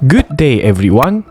Good day everyone.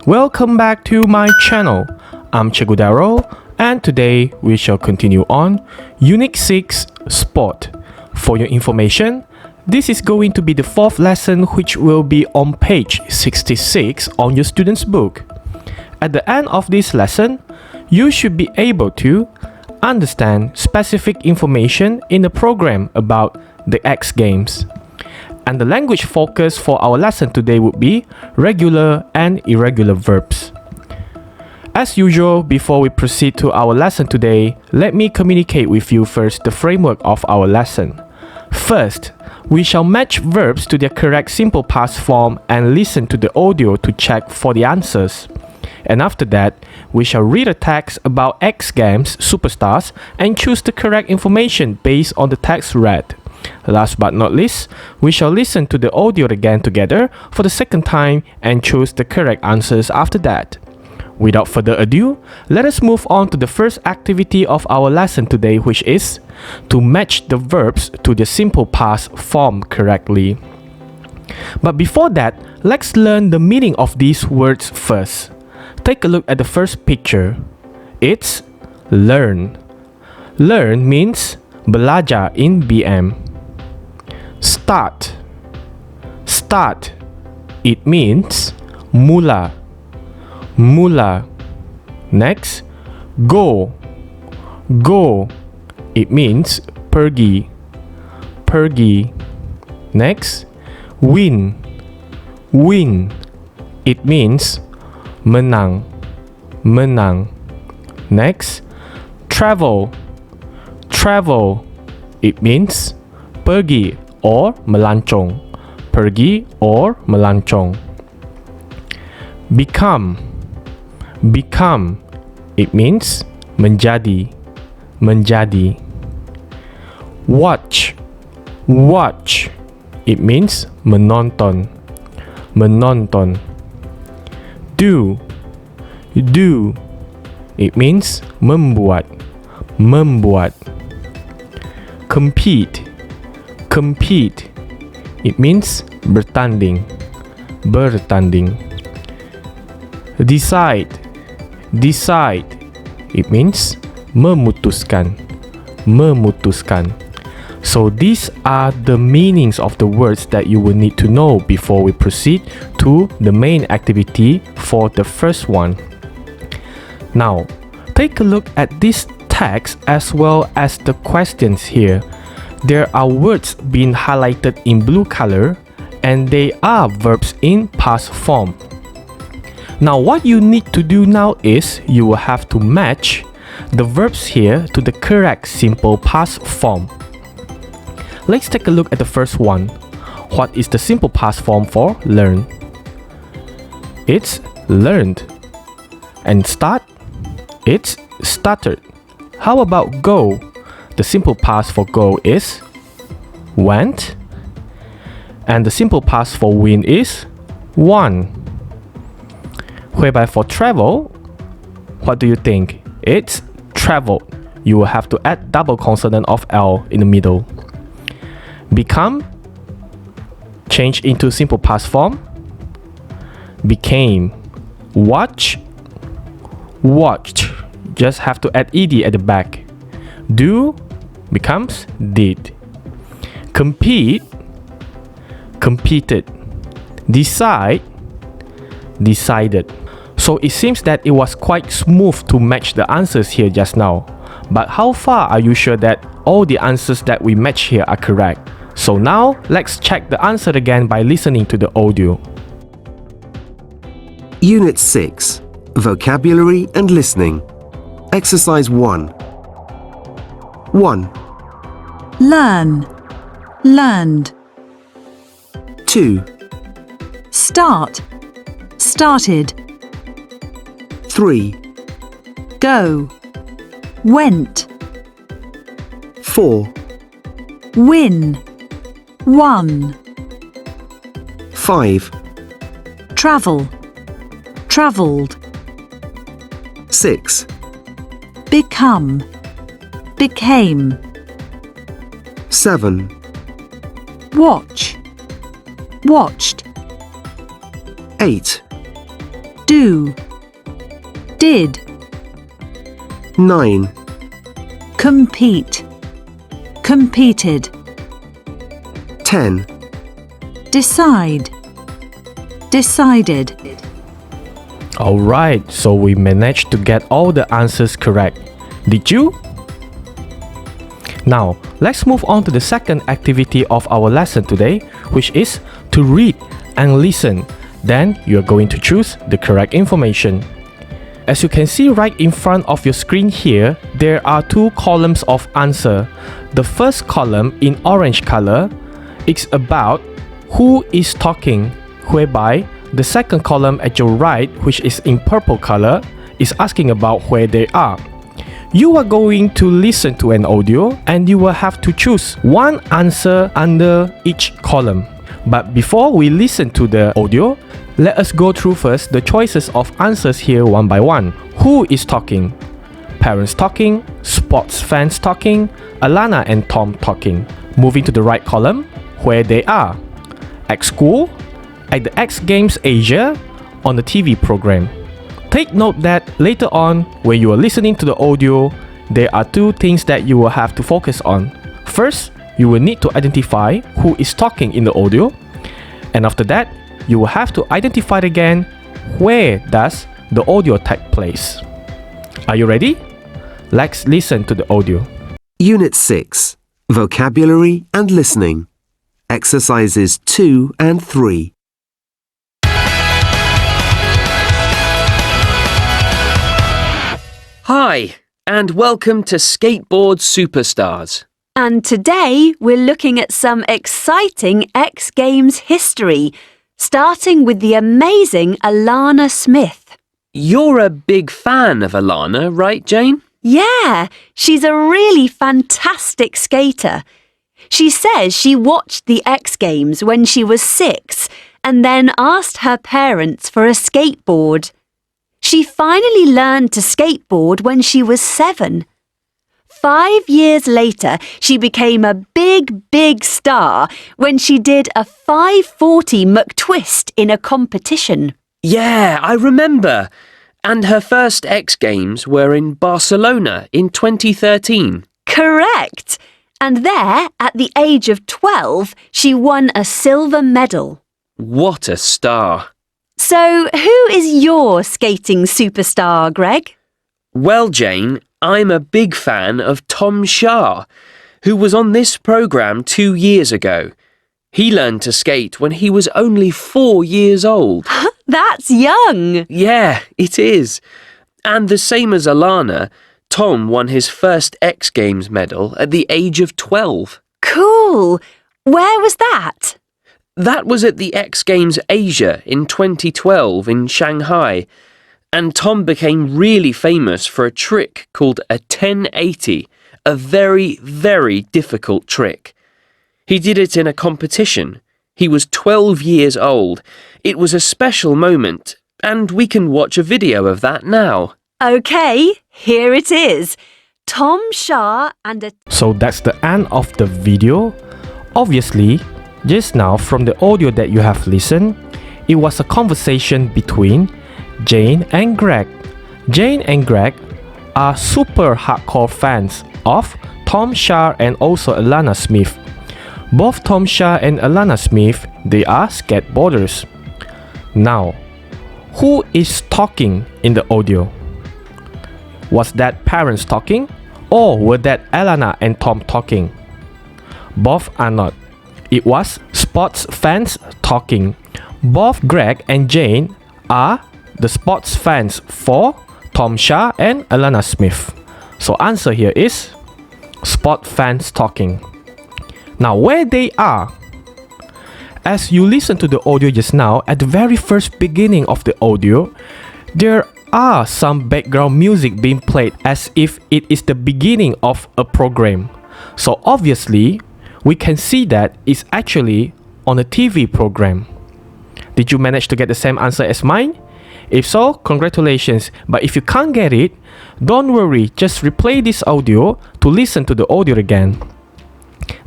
Welcome back to my channel. I'm Cikgu Darrel and today we shall continue on Unit 6 Sport. For your information, this is going to be the fourth lesson which will be on page 66 on your student's book. At the end of this lesson, you should be able to understand specific information in the program about the X Games. And the language focus for our lesson today would be regular and irregular verbs. As usual, before we proceed to our lesson today, let me communicate with you first the framework of our lesson. First, we shall match verbs to their correct simple past form and listen to the audio to check for the answers. And after that, we shall read a text about X Games superstars and choose the correct information based on the text read. Last but not least, we shall listen to the audio again together for the second time and choose the correct answers after that. Without further ado, let us move on to the first activity of our lesson today, which is to match the verbs to the simple past form correctly. But before that, let's learn the meaning of these words first. Take a look at the first picture. It's learn. Learn means belajar in BM. Start. Start. It means mula. Mula. Next, go. Go. It means pergi. Pergi. Next, win. Win. It means menang. Menang. Next, travel. Travel. It means pergi or melancong. Pergi or melancong. Become. Become. It means menjadi. Menjadi. Watch. Watch. It means menonton. Menonton. Do. Do. It means membuat. Membuat. Compete. Compete. It means bertanding. Bertanding. Decide. Decide. It means memutuskan. Memutuskan. So these are the meanings of the words that you will need to know before we proceed to the main activity for the first one. Now, take a look at this text as well as the questions here. There are words being highlighted in blue color and they are verbs in past form. Now what you need to do now is you will have to match the verbs here to the correct simple past form. Let's take a look at the first one. What is the simple past form for learn? It's learned. And start? It's started. How about go? The simple past for go is went. And the simple past for win is won. Whereby for travel, what do you think? It's traveled. You will have to add double consonant of L in the middle. Become, change into simple past form. Became. Watch, watched. Just have to add ed at the back. Do becomes did. Compete, competed. Decide, decided. So it seems that it was quite smooth to match the answers here just now. But how far are you sure that all the answers that we match here are correct? So now let's check the answer again by listening to the audio. Unit 6. Vocabulary and Listening. Exercise 1. 1, Learn. Learned. 2, Start. Started. 3, Go. Went. 4, Win. Won. 5, Travel. Travelled. 6, Become. Became. 7, Watch. Watched. 8, do, did, 9, compete, competed, 10, decide, decided. Alright, so we managed to get all the answers correct. Did you? Now, let's move on to the second activity of our lesson today, which is to read and listen. Then you are going to choose the correct information. As you can see right in front of your screen here, there are two columns of answer. The first column in orange color is about who is talking, whereby the second column at your right, which is in purple color, is asking about where they are. You are going to listen to an audio and you will have to choose one answer under each column. But before we listen to the audio, let us go through first the choices of answers here one by one. Who is talking? Parents talking, sports fans talking, Alana and Tom talking. Moving to the right column, where they are. At school, at the X Games Asia, on the TV program. Take note that later on, when you are listening to the audio, there are two things that you will have to focus on. First, you will need to identify who is talking in the audio, and after that, you will have to identify again where does the audio take place. Are you ready? Let's listen to the audio. Unit 6, Vocabulary and Listening. Exercises 2 and 3. Hi, and welcome to Skateboard Superstars. And today we're looking at some exciting X Games history, starting with the amazing Alana Smith. You're a big fan of Alana, right, Jane? Yeah, she's a really fantastic skater. She says she watched the X Games when she was 6 and then asked her parents for a skateboard. She finally learned to skateboard when she was 7. 5 years later, she became a big star when she did a 540 McTwist in a competition. Yeah, I remember. And her first X Games were in Barcelona in 2013. Correct! And there, at the age of 12, she won a silver medal. What a star. So, who is your skating superstar, Greg? Well, Jane, I'm a big fan of Tom Schaar, who was on this programme 2 years ago. He learned to skate when he was only 4 years old. That's young! Yeah, it is. And the same as Alana, Tom won his first X Games medal at the age of 12. Cool! Where was that? That was at the X Games Asia in 2012 in Shanghai, and Tom became really famous for a trick called a 1080, a very difficult trick. He did it in a competition. He was 12 years old. It was a special moment, and we can watch a video of that now. Okay, here it is. Tom Schaar and a... So that's the end of the video. Obviously, just now from the audio that you have listened, it was a conversation between Jane and Greg. Jane and Greg are super hardcore fans of Tom Schaar and also Alana Smith. Both Tom Schaar and Alana Smith, they are skateboarders. Now, who is talking in the audio? Was that parents talking, or were that Alana and Tom talking? Both are not. It was sports fans talking. Both Greg and Jane are the sports fans for Tom Schaar and Alana Smith. So answer here is sport fans talking. Now where they are. As you listen to the audio just now, at the very first beginning of the audio, there are some background music being played as if it is the beginning of a program. So obviously, we can see that it's actually on a TV program. Did you manage to get the same answer as mine? If so, congratulations. But if you can't get it, don't worry, just replay this audio to listen to the audio again.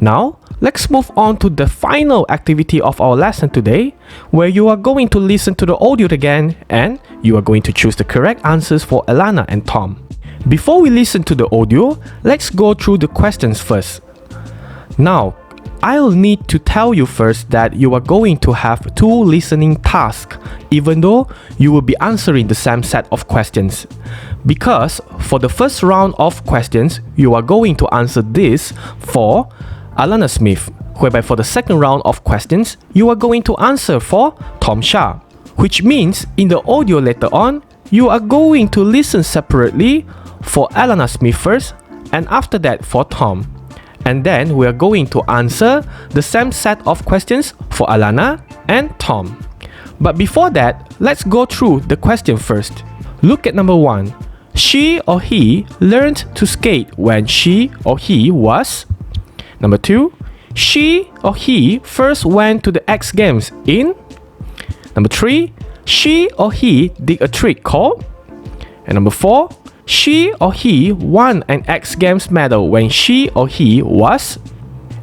Now, let's move on to the final activity of our lesson today, where you are going to listen to the audio again and you are going to choose the correct answers for Alana and Tom. Before we listen to the audio, let's go through the questions first. Now, I'll need to tell you first that you are going to have 2 listening tasks, even though you will be answering the same set of questions. Because for the first round of questions, you are going to answer this for Alana Smith, whereby for the second round of questions, you are going to answer for Tom Schaar, which means in the audio later on, you are going to listen separately for Alana Smith first, and after that for Tom. And then we are going to answer the same set of questions for Alana and Tom. But before that, let's go through the question first. Look at number 1. She or he learned to skate when she or he was. Number 2. She or he first went to the X Games in. Number 3. She or he did a trick called. And number 4. She or he won an X Games medal when she or he was.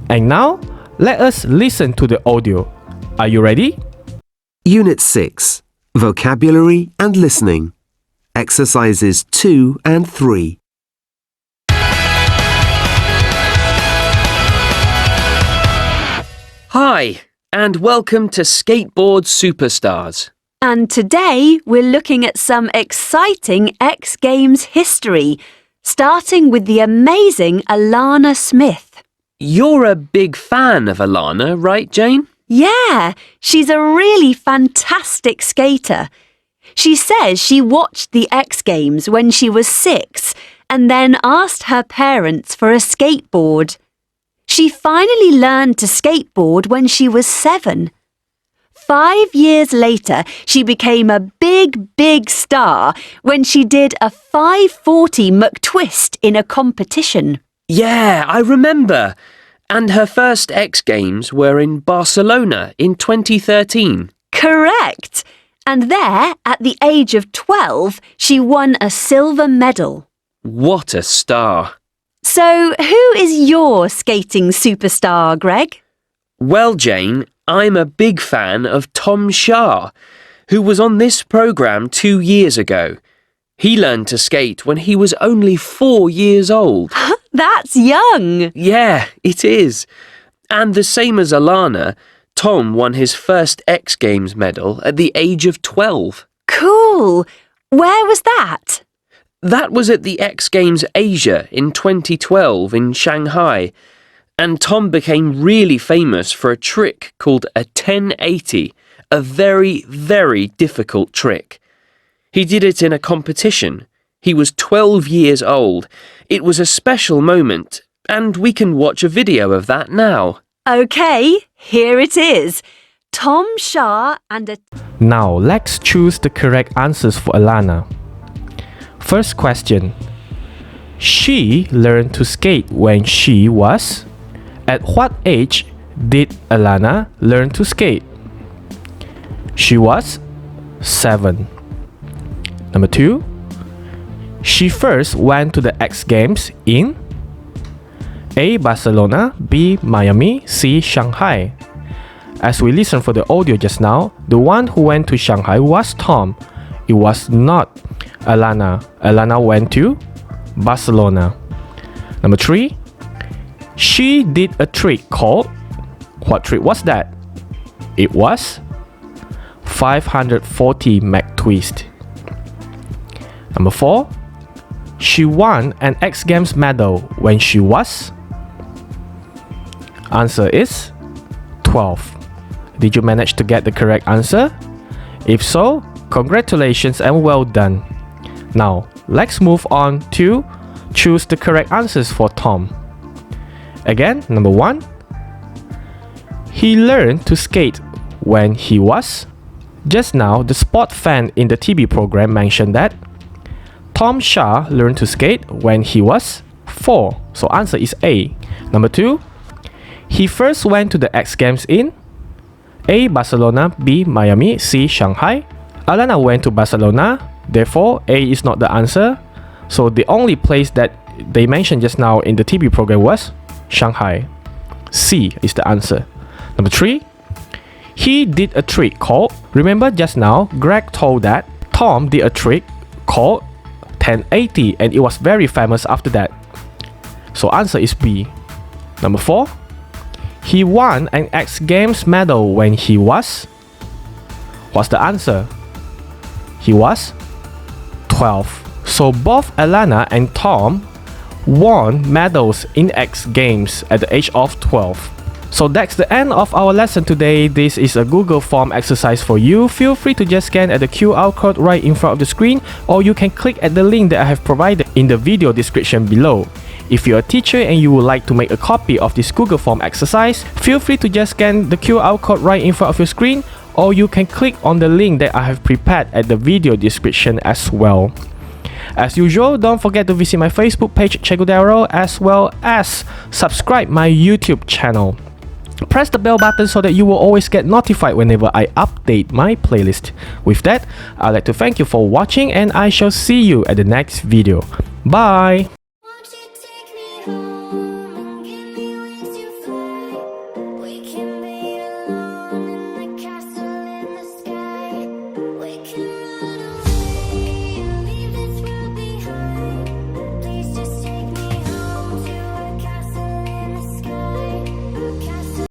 And now, let us listen to the audio. Are you ready? Unit 6. Vocabulary and Listening. Exercises 2 and 3. Hi, and welcome to Skateboard Superstars. And today we're looking at some exciting X Games history, starting with the amazing Alana Smith. You're a big fan of Alana, right, Jane? Yeah, she's a really fantastic skater. She says she watched the X Games when she was 6 and then asked her parents for a skateboard. She finally learned to skateboard when she was 7. 5 years later, she became a big star when she did a 540 McTwist in a competition. Yeah, I remember. And her first X Games were in Barcelona in 2013. Correct. And there, at the age of 12, she won a silver medal. What a star. So, who is your skating superstar, Greg? Well, Jane, I'm a big fan of Tom Schaar, who was on this programme 2 years ago. He learned to skate when he was only 4 years old. That's young. Yeah, it is. And the same as Alana, Tom won his first X Games medal at the age of 12. Cool. Where was that? That was at the X Games Asia in 2012 in Shanghai. And Tom became really famous for a trick called a 1080, a very difficult trick. He did it in a competition. He was 12 years old. It was a special moment, and we can watch a video of that now. Okay, here it is. Tom Schaar and a... Now, let's choose the correct answers for Alana. First question. She learned to skate when she was... At what age did Alana learn to skate? She was 7. Number 2. She first went to the X Games in A. Barcelona, B. Miami, C. Shanghai. As we listened for the audio just now, the one who went to Shanghai was Tom. It was not Alana. Alana went to Barcelona. Number 3. She did a trick called... What trick was that? It was 540 McTwist. Number 4. She won an X Games medal when she was... Answer is 12. Did you manage to get the correct answer? If so, congratulations and well done. Now, let's move on to choose the correct answers for Tom. Again, number 1. He learned to skate when he was... Just now, the sport fan in the TV program mentioned that Tom Schaar learned to skate when he was 4. So answer is A. Number 2. He first went to the X Games in A. Barcelona, B. Miami, C. Shanghai. Alana went to Barcelona, therefore A is not the answer. So the only place that they mentioned just now in the TV program was Shanghai. C is the answer. Number 3. He did a trick called, remember just now, Greg told that Tom did a trick called 1080 and it was very famous after that. So answer is B. Number 4. He won an X Games medal when he was, what's the answer? He was 12. So both Alana and Tom won medals in X Games at the age of 12. So that's the end of our lesson today. This is a Google form exercise for you. Feel free to just scan at the QR code right in front of the screen, or you can click at the link that I have provided in the video description below. If you're a teacher and you would like to make a copy of this Google form exercise, feel free to just scan the QR code right in front of your screen, or you can click on the link that I have prepared at the video description as well. As usual, don't forget to visit my Facebook page, Cikgu Darrel, as well as subscribe my YouTube channel. Press the bell button so that you will always get notified whenever I update my playlist. With that, I'd like to thank you for watching and I shall see you at the next video. Bye!